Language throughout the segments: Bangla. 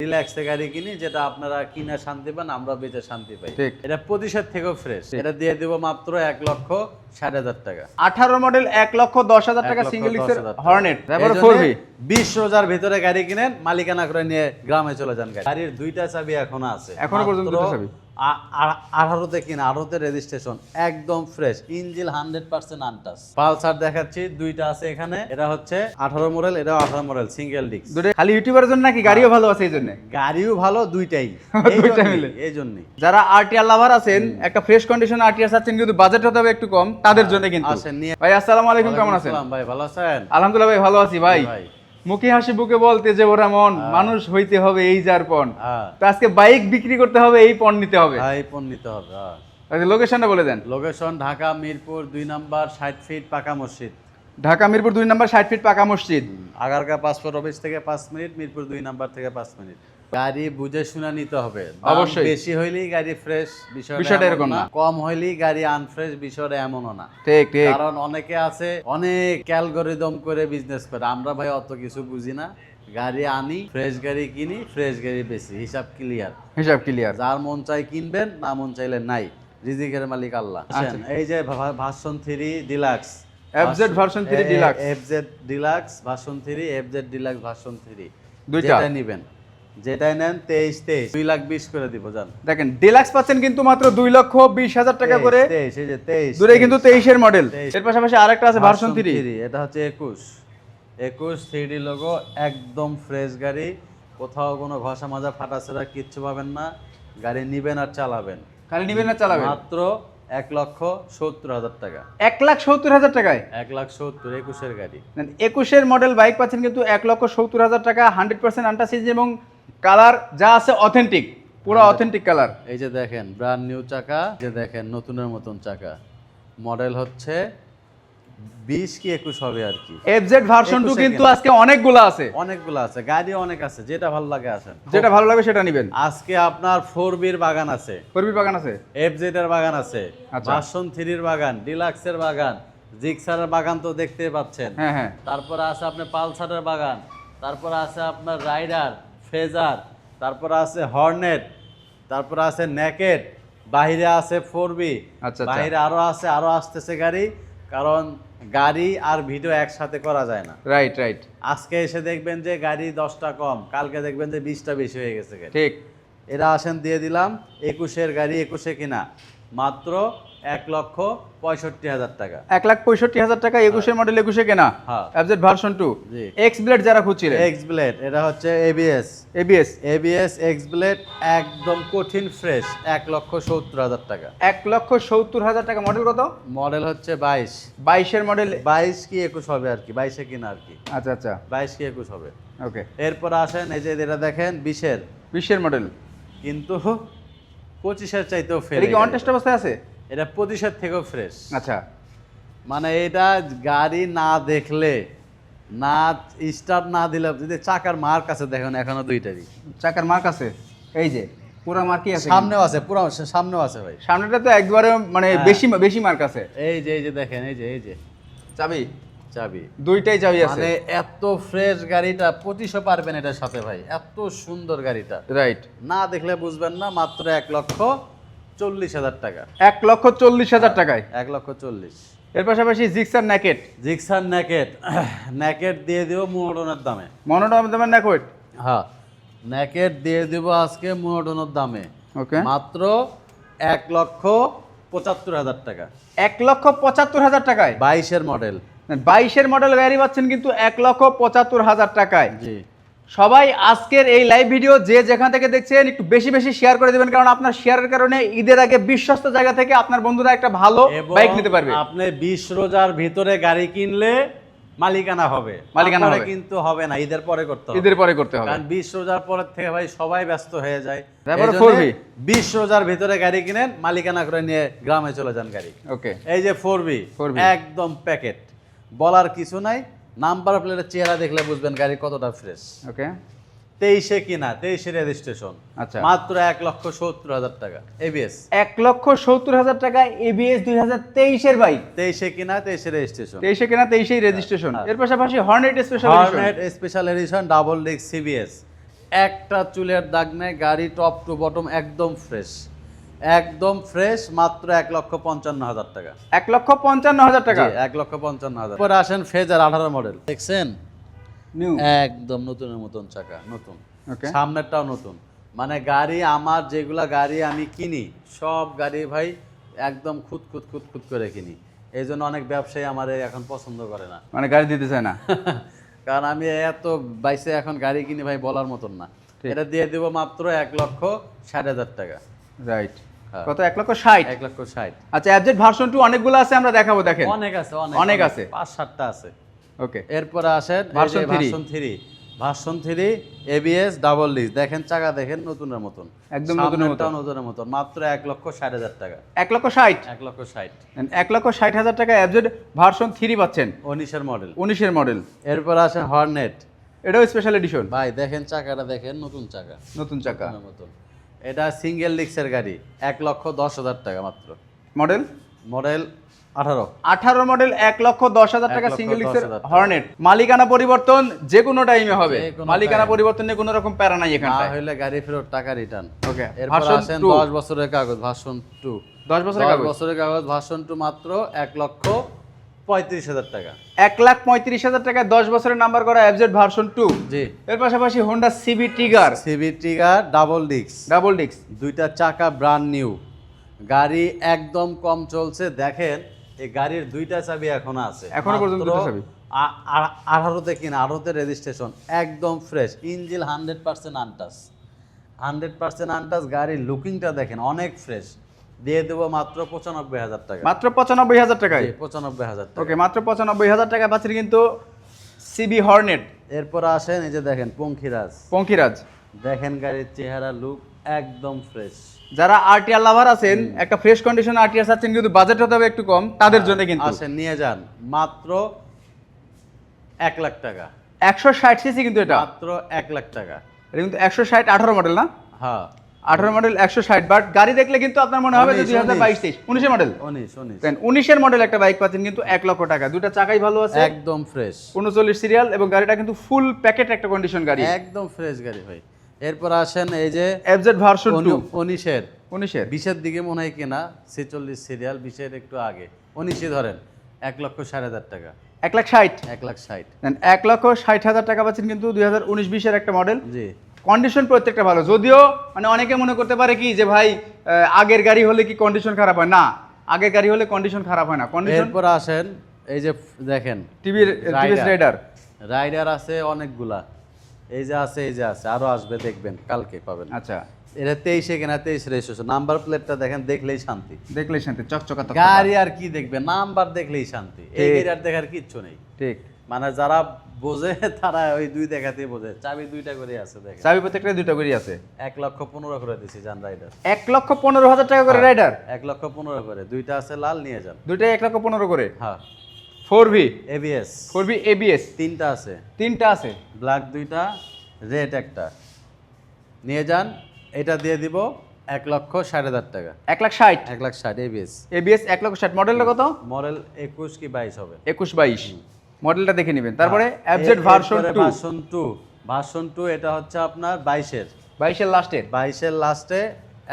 রিল্যাক্সে গাড়ি কিনি, যেটা আপনারা কিনা শান্তি পান, আমরা বেচে শান্তি পাই। ঠিক। এটা প্রতিশোধ থেকেও ফ্রেশ। এটা দিয়ে দিব মাত্র 1,60,000 টাকা। 18 মডেল 1,10,000 টাকা সিঙ্গেল ডিস্কের 1,10,000 টাকা। হর্নেট। তারপরে এই 4V জন্যে 20 রোজার ভিতরে গাড়ি কিনেন, মালিকানা করে নিয়ে গ্রামে চলে যান। গাড়ির দুইটা চাবি এখনো আছে, এখনো পর্যন্ত মাত্র দুটো চাবি। 18তে কিনা, 18তে রেজিস্ট্রেশন, একদম ফ্রেশ, ইঞ্জিন 100% আনটাচ। পালসার দেখাচ্ছি, দুইটা আছে এখানে। এটা হচ্ছে 18 মডেল, এটাও 18 মডেল, সিঙ্গেল ডিস্ক। দুটো খালি ইউটিউবারের জন্য নাকি গাড়িও ভালো আছে এই জন্য? গাড়িও ভালো, দুইটাই। দুইটা মিলে। এই জন্যই যারা আরটিআর লাভার আছেন, একটা ফ্রেশ কন্ডিশন আরটিআর চাচ্ছেন কিন্তু বাজেট হতে হবে একটু কম, তাদের জন্য কিন্তু। আসেন নিয়ে। ভাই আসসালামু আলাইকুম, কেমন আছেন? আসসালাম ভাই, ভালো আছেন? আলহামদুলিল্লাহ ভাই, ভালো আছি ভাই। ভাই মুখে হাসি বুকে বলতে যে ওরা মন, মানুষ হইতে হবে এই যার পণ। হ্যাঁ, তো আজকে বাইক বিক্রি করতে হবে, এই পণ নিতে হবে। ভাই পণ নিতে হবে। আচ্ছা, লোকেশনটা বলে দেন। Location Dhaka Mirpur 2 number, 60 feet পাকা মসজিদ। ঢাকা মিরপুর 2 নম্বর 60 ফিট পাকা মসজিদ। আগারগা পাসপোর্ট অফিস থেকে 5 মিনিট, মিরপুর 2 নাম্বার থেকে 5 মিনিট। গাড়ি বুঝে শুনে নিতে হবে। দাম অবশ্যই। বেশি হইলেই গাড়ি ফ্রেশ, বিষয়টা এরকম না। কম হইলেই গাড়ি আনফ্রেশ, বিষয়টা এমনও না। ঠিক ঠিক। কারণ অনেকে আছে অনেক অ্যালগরিদম করে বিজনেস করে, আমরা ভাই অত কিছু বুঝি না। গাড়ি আনি, ফ্রেশ গাড়ি কিনি, ফ্রেশ গাড়ি বেশি, হিসাব ক্লিয়ার। হিসাব ক্লিয়ার। যার মন চাই কিনবেন, না মন চাইলে নাই। রিজিকের মালিক আল্লাহ। এই যে version 3 deluxe, FZ version 3 deluxe, FZ deluxe version 3, FZ deluxe version 3, দুইটা যেটা নেবেন, যেটাই নেন 23 2,20,000 করে দিব। জান দেখেন ডিলাক্স পাচ্ছেন কিন্তু মাত্র 2,20,000 টাকা করে। 23, এই যে 23 দূরে কিন্তু 23 এর মডেল। 23 এর পাশাপাশি আরেকটা আছে ভার্সন 3। এটা হচ্ছে 21 3D লোগো, একদম ফ্রেশ গাড়ি, কোথাও কোনো ঘষা মাজা ফাটাছেড়া কিচ্ছু পাবেন না। গাড়ি নিবেন আর চালাবেন, খালি নিবেন না চালাবেন। মাত্র 1,70,000 টাকা। 1,70,000 টাকায় 1,70,000 21 গাড়ি। 21 এর মডেল বাইক পাচ্ছেন কিন্তু 1,70,000 টাকা, 100% আনটাচিজ এবং কালার যা আছে অথেন্টিক, পুরো অথেন্টিক কালার। এই যে দেখেন ব্র্যান্ড নিউ চাকা, যে দেখেন নতুনের মতন চাকা। মডেল হচ্ছে 20 কি 21 হবে আর কি। FZ ভার্সন 2 কিন্তু আজকে অনেকগুলো আছে, অনেকগুলো আছে, গাড়ি অনেক আছে, যেটা ভালো লাগে আসেন। যেটা ভালো লাগে সেটা নেবেন। আজকে আপনার 4B এর বাগান আছে, 4B বাগান আছে, FZ এর বাগান আছে, আচ্ছা। ভার্সন 3 এর বাগান, ডিলাক্সের বাগান, জিক্সারের বাগান তো দেখতে পাচ্ছেন। হ্যাঁ হ্যাঁ। তারপরে আছে আপনার পালসারের বাগান, তারপরে আছে আপনার রাইডার, ফেজার, তারপরে আছে হর্নেট, তারপরে আছে নেকেড, বাইরে আছে 4B, আচ্ছা। বাইরে আরো আছে, আরো আসতেছে গাড়ি। কারণ গাড়ি আর ভিডিও একসাথে করা যায় না। Right right. আজকে এসে দেখবেন যে গাড়ি 10টা কম, কালকে দেখবেন যে 20টা বেশি হয়ে গেছে গাড়ি। ঠিক। এরা আসেন, দিয়ে দিলাম 21 গাড়ি, 21 কিনা, মাত্র 1,65,000 টাকা। 1,65,000 টাকা 21 মডেল, 21 কেনা। হ্যাঁ। FZ ভার্সন 2 জি। X ব্লেড যারা খুঁজছিলেন, X ব্লেড, এটা হচ্ছে ABS X ব্লেড, একদম কঠিন ফ্রেশ, 1,70,000 টাকা। 1,70,000 টাকা। মডেল কত? মডেল হচ্ছে 22 এর মডেল। 22 কি 21 হবে আর কি, 22 কিনা আর কি। আচ্ছা আচ্ছা, 22 কি 21 হবে। ওকে। এরপর আসেন, এই যে এটা দেখেন 20 এর মডেল, কিন্তু 25 চাইতেও ফেল। এটা কি অন টেস্ট অবস্থায় আছে? এটা প্রতিশোধ থেকেও ফ্রেশ। আচ্ছা। মানে এটা গাড়ি না দেখলে, না স্টার্ট না দিলে, যদি চাকার মার্ক আছে দেখেন, এখনো দুইটারই চাকার মার্ক আছে, এই যে পুরো মার্কই আছে। সামনেও আছে, পুরো সামনেও আছে ভাই। সামনেটা তো একবারে মানে বেশি বেশি মার্ক আছে। এই যে দেখেন, এই যে চাবি, চাবি, দুইটাই চাবি আছে। মানে এত ফ্রেশ গাড়িটা, 2500 পারবেন এটার সাথে ভাই, এত সুন্দর গাড়িটা। রাইট। না দেখলে বুঝবেন না, মাত্র 1,40,000 টাকা। 1,40,000 টাকায় 1,40,000। এর পাশাপাশি জিক্সার নেকেট, জিক্সার নেকেট দিয়ে দিব মোনোটনের দামে। মনোটন দামের নেকেট। হ্যাঁ, নেকেট দিয়ে দিব আজকে মোনোটনের দামে, ওকে। মাত্র 1,75,000 টাকা। 1,75,000 টাকায় 22 মডেল। 22 মডেল গাড়ি পাচ্ছেন কিন্তু 1,75,000 টাকায়। জি। সবাই আজকের এই লাইভ ভিডিও যে যেখান থেকে দেখছেন একটু বেশি বেশি শেয়ার করে দিবেন, কারণ আপনার শেয়ারের কারণে ঈদের আগে বিশ্বস্ত জায়গা থেকে আপনার বন্ধুরা একটা ভালো বাইক নিতে পারবে। আপনি 20 রোজার ভিতরে গাড়ি কিনলে মালিকানা হবে, মালিকানা হবে, কিন্তু হবে না, ঈদের পরে করতে হবে। ঈদের পরে করতে হবে, কারণ 20 রোজার পরের থেকে ভাই সবাই ব্যস্ত হয়ে যায়। তারপরে এইজন্য 4B 20 রোজার ভিতরে গাড়ি কিনেন, মালিকানা করে নিয়ে গ্রামে চলে যান গাড়ি। ওকে। এই যে 4B একদম প্যাকেট, বলার কিছু নাই। নাম্বার প্লেটের চেহারা দেখলে বুঝবেন গাড়ি কতটা ফ্রেশ। ওকে। 23 কিনা, 23 রেজিস্ট্রেশন, আচ্ছা। মাত্র 1,70,000 টাকা। ABS 1,70,000 টাকা ABS 2023 এর বাইক। 23 কিনা, 23 রেজিস্ট্রেশন, 23 কেনা, 23 রেজিস্ট্রেশন। এর পাশাপাশি Hornet special Hornet special edition, double disc CBS, একটা চুলের দাগ নেই, গাড়ি টপ টু বটম একদম ফ্রেশ, একদম ফ্রেশ, মাত্র 1,55,000 টাকা। 1,55,000 টাকা 1,55,000। পরে আসেন ফেজার 18 মডেল, দেখছেন নিউ। একদম নতুনের মতন চাকা, নতুন, ওকে, সামনেরটাও নতুন। মানে গাড়ি আমার যেগুলা গাড়ি আমি কিনি সব গাড়ি ভাই একদম খুদ খুদ খুদ খুদ করে কিনি, এই জন্য অনেক ব্যবসায়ী আমার এখন পছন্দ করে না। মানে গাড়ি দিতে চায় না। কারণ আমি এত বাইসে এখন গাড়ি কিনি ভাই বলার মতন না। ঠিক। এটা দিয়ে দিব মাত্র 1,60,000 টাকা। রাইট, হ্যাঁ। কত? 1,60,000। 1,60,000। আচ্ছা, FZ ভার্সন 2 অনেকগুলো আছে, আমরা দেখাবো, দেখেন অনেক আছে, অনেক আছে। 5-7টা আছে। ওকে, এরপরে আসেন version 3। Version 3 ABS double disc, দেখেন চাকা দেখেন নতুনের মতন, একদম নতুনের মতো। নতুনের মতন, মাত্র 1,60,000 টাকা। 1,60,000। 1,60,000। 1,60,000 টাকা FZ ভার্সন 3 পাচ্ছেন, 19-এর মডেল। 19-এর মডেল। এরপর আসেন হর্নেট, এটাও স্পেশাল এডিশন। ভাই দেখেন চাকাটা দেখেন, নতুন চাকা, নতুন চাকা। নতুনের মতন। এটা সিঙ্গেল ডিস্কের গাড়ি, 1,10,000 টাকা মাত্র। Model model 18। 18 মডেল, 1,10,000 টাকা সিঙ্গেল ডিস্কের 1,10,000 টাকা। হর্নেট। মালিকানা পরিবর্তন যে কোনো টাইমে হবে, যে কোনো মালিকানা time। পরিবর্তনে কোনো রকম প্যারা নাই না এখানটায়। হইলে গাড়ি ফেরত, টাকা রিটার্ন। ওকে, এরপর ভার্সন আসেন 2 10 বছরের কাগজ, ভার্সন 2। 10 বছরের 10 কাগজ, বছরের কাগজ ভার্সন 2, মাত্র 1,35,000 টাকা। 1,35,000 টাকায় 10 বছরের নাম্বার করা FZ ভার্সন 2। জি। এর পাশাপাশি Honda CB trigger CB trigger double disc, double disc. দুইটা চাকা ব্র্যান্ড নিউ, গাড়ি একদম কম চলছে। দেখেন এই গাড়ির দুইটা চাবি এখনো আছে, এখনো পর্যন্ত দুটো চাবি। 18তে কিনা, 18তে রেজিস্ট্রেশন, একদম ফ্রেশ, ইঞ্জিন 100% আনটাচ, 100% আনটাচ। গাড়ির লুকিংটা দেখেন অনেক ফ্রেশ। দিয়ে দেবো মাত্র 95,000 টাকা। মাত্র 95,000 টাকায়। 95,000 টাকা। ওকে, মাত্র 95,000 টাকা পাচ্ছেন কিন্তু সিবি হর্নেট। এরপর আসেন এই যে দেখেন পঙ্খিরাজ, পঙ্খিরাজ। দেখেন গাড়ির চেহারা লুক একদম ফ্রেশ। যারা আরটিআর লাভার আছেন, একটা ফ্রেশ কন্ডিশন আরটিআর চাচ্ছেন কিন্তু বাজেট হতে হবে একটু কম, তাদের জন্য কিন্তু আসেন নিয়ে যান, মাত্র 1 লাখ টাকা। 160 সিসি কিন্তু এটা, মাত্র 1 লাখ টাকা। এটা কিন্তু 160, 18 মডেল না? হ্যাঁ 18 মডেল 160, বাট গাড়ি দেখলে কিন্তু আপনার মনে হবে যে 2022-23 19 মডেল। 19 দেন 19-এর মডেল একটা বাইক পাচ্ছেন কিন্তু 1 লক্ষ টাকা। দুটো চাকাই ভালো আছে, একদম ফ্রেশ, 39 সিরিয়াল, এবং গাড়িটা কিন্তু ফুল প্যাকেট একটা কন্ডিশন গাড়ি, একদম ফ্রেশ গাড়ি ভাই। এরপর আসেন এই যে FZ ভার্সন 2 19-এর 19-এর 20-এর দিকে মনে হয় কিনা, 46 সিরিয়াল, 20-এর একটু আগে, 19-ই ধরেন, 1,60,000 টাকা। 1,60,000। 1,60,000। দেন 1,60,000 টাকা পাচ্ছেন কিন্তু 2019-20-এর একটা মডেল। জি। কন্ডিশন প্রত্যেকটা ভালো, যদিও মানে অনেকে মনে করতে পারে কি যে ভাই আগের গাড়ি হলে কি কন্ডিশন খারাপ হয় না, আগের গাড়ি হলে কন্ডিশন খারাপ হয় না। কন্ডিশন এরপর আসেন এই যে দেখেন টিভির রাইডার রাইডার আছে অনেকগুলা, এই যে আছে, এই যে আছে, আরো আসবে, দেখবেন কালকে পাবেন। আচ্ছা, এটা 23-এ কিনা, 23 রেজিস্ট্রেশন, নাম্বার প্লেটটা দেখেন, দেখলেই শান্তি। দেখলেই শান্তি, চকচকা তকতকা। গাড়ি আর কি দেখবে, নাম্বার দেখলেই শান্তি, এই ঠিক। গাড়ি আর দেখার কিচ্ছু নেই। ঠিক, মানে যারা বোঝে তারা ওই দুই দেখাতেই বোঝে, চাবি দুইটা করে আছে দেখেন। চাবি প্রত্যেকটা দুটো করে আছে। 1,15,000 করে দিছি জান রাইডার। 1,15,000 টাকা করে রাইডার, 1,15,000 করে, দুইটা আছে লাল, নিয়ে যান। দুইটাই 1,15,000 করে। হ্যাঁ 4V ABS 4V ABS তিনটা আছে, তিনটা আছে, ব্ল্যাক দুইটা, রেড একটা, নিয়ে যান। এটা দিয়ে দিব 1,60,000 টাকা। 1,60,000 1,60,000 ABS। ABS 1,60,000। মডেলটা কত? মডেল 21 কি 22 হবে। 21-22 মডেলটা দেখে নেবেন। তারপরে FZ ভার্সন 2 ভার্সন 2 এটা হচ্ছে আপনার 22-এর 22-এর লাস্টের 22-এর লাস্টে,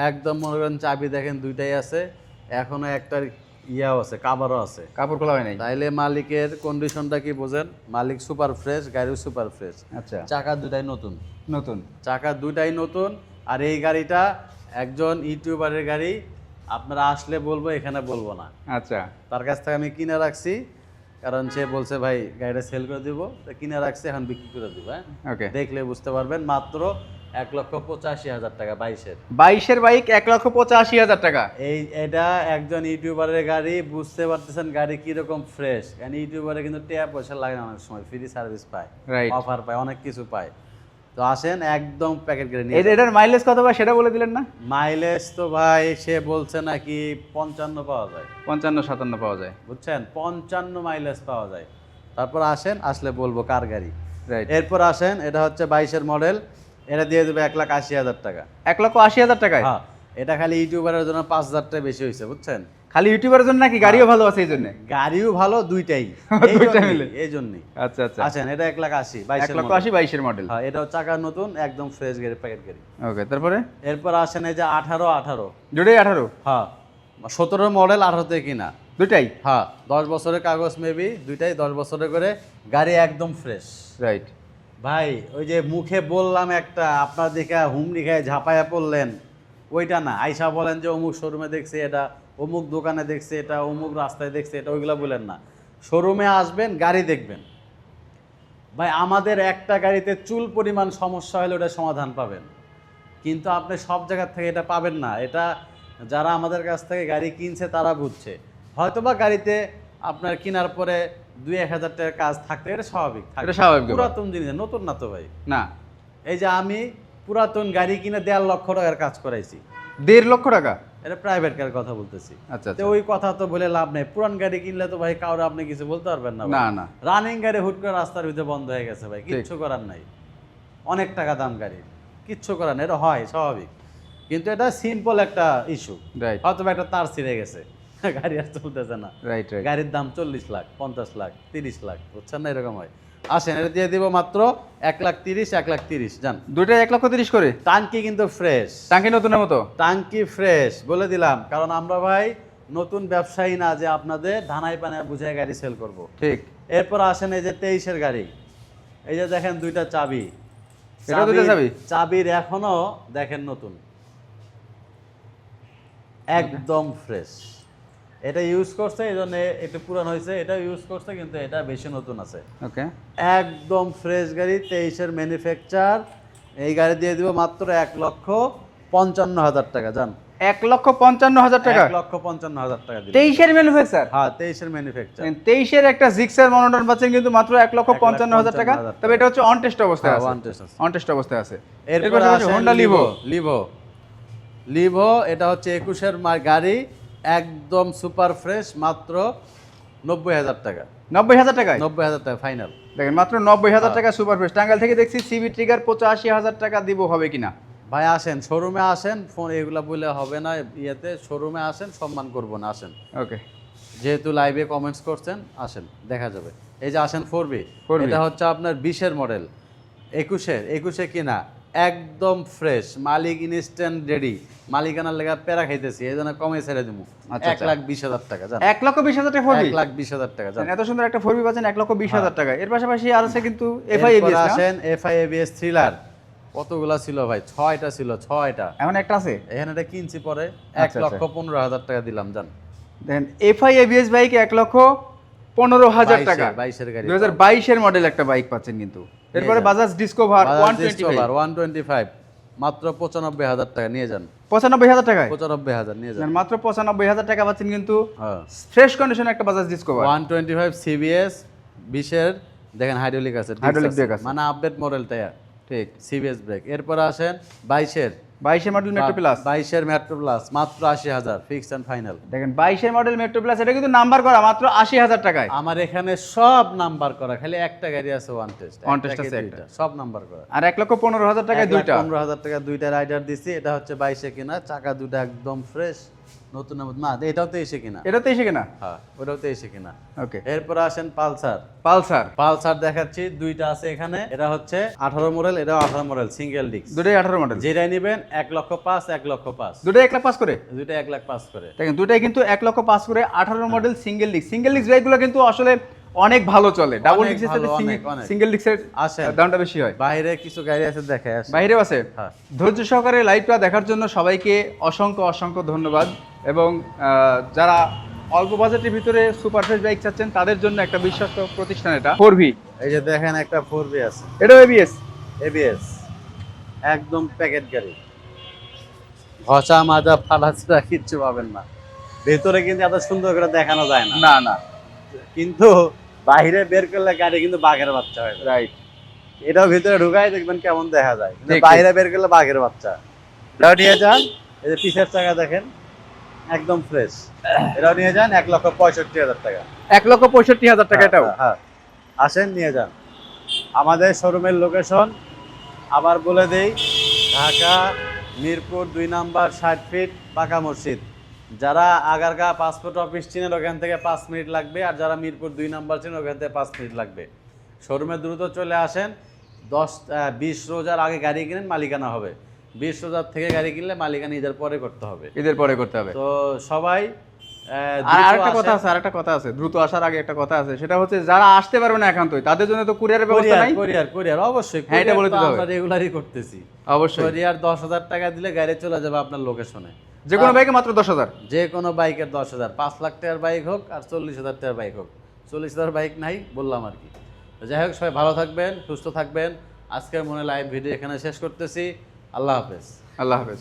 একদম মনে করেন চাবি দেখেন দুইটাই আছে, এখনো একটা ইয়াও আছে, কাভারও আছে, কাপড় খোলা হয় নাই। তাইলে মালিকের কন্ডিশনটা কি বোঝেন, মালিক সুপার ফ্রেশ, গাড়িও সুপার ফ্রেশ। আচ্ছা, চাকা দুটাই নতুন, নতুন চাকা দুটাই নতুন। আর এই গাড়িটা একজন ইউটিউবারের গাড়ি, আপনারা আসলে বলবো, এখানে বলবো না। আচ্ছা, তার কাছ থেকে আমি কিনে রাখছি, কারণ সে বলছে ভাই গাড়িটা সেল করে দিব, তো কিনে রাখছি, এখন বিক্রি করে দিব। হ্যাঁ ওকে, দেখলে বুঝতে পারবেন, মাত্র 1,85,000 টাকা 22-এর। 22-এর বাইক 1,85,000 টাকা। এটা একজন ইউটিউবারের গাড়ি, বুঝতে পারতেছেন গাড়ি কিরকম ফ্রেশ। কারণ ইউটিউবারে কিন্তু টাকা পয়সা লাগে না, অনেক সময় ফ্রি সার্ভিস পায়, রাইট, অফার পায়, অনেক কিছু পায়। তো আসেন একদম প্যাকেট করে নিয়ে। এটার মাইলেজ কত ভাই সেটা বলে দিলেন না? মাইলেজ তো ভাই সে বলছে নাকি 55 পাওয়া যায়, 55-57 পাওয়া যায়, বুঝছেন, 55 মাইলেজ পাওয়া যায়। তারপর আসেন, আসলে বলবো কার গাড়ি। রাইট। এরপর আসেন, এটা হচ্ছে 22-এর মডেল, এটা দিয়ে দেবে 1,80,000 টাকা। 1,80,000 টাকায়? হ্যাঁ, এটা খালি ইউটিউবারের জন্য 5,000 টাকা বেশি হয়েছে, বুঝছেন। খালি ইউটিউবারের জন্য নাকি গাড়িও ভালো আছে এই জন্য? গাড়িও ভালো, দুইটাই দুইটা মিলে। এই জন্যই। আচ্ছা আচ্ছা, আছেন এটা 1,80,000 1,80,000 22 এর মডেল। হ্যাঁ, এটাও চাকা নতুন, একদম ফ্রেশ গাড়ি, প্যাকেট গাড়ি। ওকে, তারপরে এরপর আসেন এই যে 18 দুটোই 18? হ্যাঁ, 17 মডেল, 18 কিনা দুটাই? হ্যাঁ, 10 বছরের কাগজ মেবি, দুইটাই 10 বছরের করে গাড়ি, একদম ফ্রেশ। রাইট ভাই ওই যে মুখে বললাম একটা, আপনার দেখে হুমড়ি খায় ঝাঁপায়া পড়লেন, ওইটা না। আইসা বলেন যে অমুক শোরুমে দেখছে এটা, অমুক দোকানে দেখছে এটা, অমুক রাস্তায় দেখছে এটা, ওইগুলো বলেন না। শোরুমে আসবেন, গাড়ি দেখবেন। ভাই আমাদের একটা গাড়িতে চুল পরিমাণ সমস্যা হলে ওটা সমাধান পাবেন, কিন্তু আপনি সব জায়গা থেকে এটা পাবেন না। এটা যারা আমাদের কাছ থেকে গাড়ি কিনছে তারা বুঝছে। হয়তোবা গাড়িতে আপনার কেনার পরে 2-1 হাজার টাকার কাজ থাকতে, এটা স্বাভাবিক থাকে, এটা স্বাভাবিক। পুরাতন জিনিস, নতুন না তো ভাই। না, এই যে আমি পুরাতন গাড়ি কিনে 1.5 লক্ষ টাকার কাজ করাইছি। 1.5 লক্ষ টাকা? এটা প্রাইভেট কার কথা বলতেছি। আচ্ছা তো ওই কথা তো বলে লাভ নেই। পুরান গাড়ি কিনলে তো ভাই কাউরে আপনি কিছু বলতে পারবেন না। না না, রানিং গাড়ি হুট করে রাস্তার ভিতরে বন্ধ হয়ে গেছে ভাই, কিচ্ছু করার নাই। অনেক টাকা দাম গাড়ি, কিচ্ছু করার নেই, এটা হয় স্বাভাবিক। কিন্তু এটা সিম্পল একটা ইস্যু। রাইট হয়তো একটা তার ছিঁড়ে গেছে, গাড়ি আর চলতেছে না। Right right. গাড়ির দাম 40 লাখ, 50 লাখ, 30 লাখ, বুঝছেন না? এরকম হয়। আসেন, এটা দিয়ে দিব মাত্র 1,30,000, 1,30,000 যান। দুইটাই 1,30,000 করে? টাঙ্কি কিন্তু ফ্রেশ, টাঙ্কি নতুনের মতো? টাঙ্কি ফ্রেশ বলে দিলাম, কারণ আমরা ভাই নতুন ব্যবসায়ী না যে আপনাদের ধানাই পানে বুঝে গাড়ি সেল করব। ঠিক। এরপর আসেন এই যে 23-এর গাড়ি, এই যে দেখেন দুইটা চাবি, এটা দুইটা চাবি? চাবির এখনো দেখেন নতুন, একদম ফ্রেশ। এটা ইউজ করছে এই জন্য একটু পুরান হয়েছে, এটা ইউজ করছে কিন্তু এটা বেশি নতুন আছে। ওকে, একদম ফ্রেশ গাড়ি, 23-এর ম্যানুফ্যাকচার। এই গাড়ি দিয়ে দিব মাত্র 1,55,000 টাকা যান। 1,55,000 টাকা? 1,55,000 টাকা দিলাম। 23-এর ম্যানুফ্যাকচার? হ্যাঁ, 23-এর ম্যানুফ্যাকচার। 23-এর একটা জিক্সার মনোটন পাচ্ছেন কিন্তু মাত্র 1,55,000 টাকা। তবে এটা হচ্ছে অন টেস্ট অবস্থায় আছে। অন টেস্ট অবস্থায় আছে। এরপর আছে হোন্ডা লিভো, এটা হচ্ছে 21-এর গাড়ি, একদম সুপার ফ্রেশ, মাত্র 90,000 টাকা। 90,000 টাকায়? 90,000 টাকা ফাইনাল। দেখেন মাত্র 90,000 টাকা সুপার ফ্রেশ। টাঙ্গাইল থেকে দেখছি সিবি ট্রিগার 85,000 টাকা দিব, হবে কিনা? ভাই আসেন, শোরুমে আসেন, ফোন এগুলা বলে হবে না ইয়েতে। শোরুমে আসেন, সম্মান করবো না, আসেন। ওকে, যেহেতু লাইভে কমেন্টস করছেন, আসেন, দেখা যাবে। এই যে আসেন 4B, এটা হচ্ছে আপনার 20-এর মডেল, 21-এ কিনা, একদম ফ্রেশ, মালিক ইনস্ট্যান্ট রেডি, মালিকানার লেগা প্যারা খাইতেছি, এই জন্য কমে ছেড়ে দিব। 1,20,000 টাকা যান। 1,20,000 টাকা 4B? 1,20,000 টাকা যান। এত সুন্দর একটা 4B পাচ্ছেন 1,20,000 টাকা। এর পাশাপাশি আর আছে কিন্তু FI ABS। আসেন FI ABS থ্রিলার, কতগুলা ছিল ভাই? 6টা ছিল, 6টা। এখন একটা আছে এখানে এটা কিনছি পরে, আচ্ছা, 1,15,000 টাকা দিলাম যান। দেখেন FI ABS বাইক 1,15,000 টাকা। 22-এর গাড়ি, 2022-এর মডেল একটা বাইক পাচ্ছেন কিন্তু। এরপরে বাজাজ ডিসকভার 125, মাত্র 95,000 টাকা নিয়ে যান। 95,000 টাকায়? 95,000 নিয়ে যান। মাত্র 95,000 টাকা পাচ্ছেন কিন্তু হ্যাঁ, ফ্রেশ কন্ডিশন একটা বাজাজ ডিসকভার। 125 CBS 20-এর দেখেন, হাইড্রোলিক আছে, হাইড্রোলিক ব্রেক আছে, মানে আপডেট মডেলটা। ঠিক, CBS ব্রেক। এরপর আসেন 22-এর মডেল মেট্রো প্লাস। 22-এর মেট্রো প্লাস, মাত্র 80,000 ফিক্সড এন্ড ফাইনাল। দেখেন 22-এর মডেল মেট্রো প্লাস, এটা কিন্তু নাম্বার করা, মাত্র 80,000 টাকায়। আমার এখানে সব নাম্বার করা, খালি একটা গাড়ি আছে ওয়ান টেস্ট আছে একটা, সব নাম্বার করা। আর 1,15,000 টাকায় দুইটা। 15,000 টাকা দুইটা রাইডার দিছি। এটা হচ্ছে 22-এ কিনা, চাকা দুটো একদম ফ্রেশ, নতুন না, এটাও 23-এ কিনা। এটা 23-এ কিনা? হ্যাঁ, ওটাও 23-এ কিনা। ওকে, এরপর আসেন পালসার দেখাচ্ছি, দুইটা আছে এখানে। এটা হচ্ছে 18 মডেল, এটাও 18 মডেল, সিঙ্গেল ডিস্ক, দুটোই 18 মডেল। যেটাই নেবেন 1,05,000, 1,05,000, দুটোই 1,05,000 করে? দুইটা 1,05,000 করে। দেখেন দুটোই কিন্তু 1,05,000 করে, 18 model single disc. Single disc বাইকগুলো কিন্তু আসলে অনেক ভালো চলে। ডাবল ডিস্কের সাথে সিঙ্গেল ডিস্কের দামটা বেশি হয়। বাইরে কিছু গাড়ি আছে, দেখে আসেন। বাইরেও আছে। হ্যাঁ, ধৈর্য সহকারে লাইভটা দেখার জন্য সবাইকে অসংখ্য ধন্যবাদ। এবং যারা অল্প বাজেটের ভিতরে সুপার ফ্রেশ বাইক চাচ্ছেন তাদের জন্য একটা বিশ্বস্ত প্রতিষ্ঠান এটা 4B। এই যে দেখেন একটা 4B আছে, এটাও ABS, একদম প্যাকেট গাড়ি, ঘষা মাজা ফালাচরা কিচ্ছু পাবেন না। ভেতরে কিন্তু এত সুন্দর করে দেখানো যায় না, না, কিন্তু বাইরে বের করলে গাড়ি কিন্তু বাঘের বাচ্চা হয়। রাইট, এটাও ভিতরে ঢুকাই দেখবেন কেমন দেখা যায়, কিন্তু ঠিক, বাইরে বের করলে বাঘের বাচ্চা। এটাও নিয়ে যান, এই যে পিছের চাকা দেখেন, একদম ফ্রেশ। এটাও নিয়ে যান, 1,65,000 টাকা। 1,65,000 টাকা এটাও? হ্যাঁ, আসেন নিয়ে যান। আমাদের শোরুমের লোকেশন আবার বলে দেই, ঢাকা মিরপুর 2 নাম্বার 60 ফিট পাকা মসজিদ, যারা আগারগা পাসপোর্ট অফিস চিনেন ওখান থেকে 5 মিনিট লাগবে, আর যারা মিরপুর 2 নাম্বার চিনেন ওখান থেকে 5 মিনিট লাগবে। শোরুমে দ্রুত চলে আসেন। 20 রোজার আগে গাড়ি কিনেন, মালিকানা হবে। 20 রোজার থেকে গাড়ি কিনলে মালিকানা ঈদের পরে করতে হবে। ঈদের পরে করতে হবে। তো সবাই আর আরেকটা কথা আছে, দ্রুত আসার আগে একটা কথা আছে, সেটা হচ্ছে যারা আসতে পারবে না একান্তই তাদের জন্য তো কুরিয়ারের ব্যবস্থা নাই। কোরিয়ার অবশ্যই, হ্যাঁ, এটা বলে দিতে হবে। আমরা রেগুলারই করতেছি। অবশ্যই কোরিয়ার 10,000 টাকা দিলে গাড়ি চলে যাবে আপনার লোকেশনে। যে কোনো বাইকে মাত্র 10,000। যে কোনো বাইকের 10,000, 5 লাখ টাকার বাইক হোক আর 40,000 টাকার বাইক হোক। 40,000 বাইক নাই বললাম আর কি। তো যাই হোক, সবাই ভালো থাকবেন, সুস্থ থাকবেন। আজকের মনে লাইভ ভিডিও এখানে শেষ করতেছি। আল্লাহ হাফেজ। আল্লাহ হাফেজ।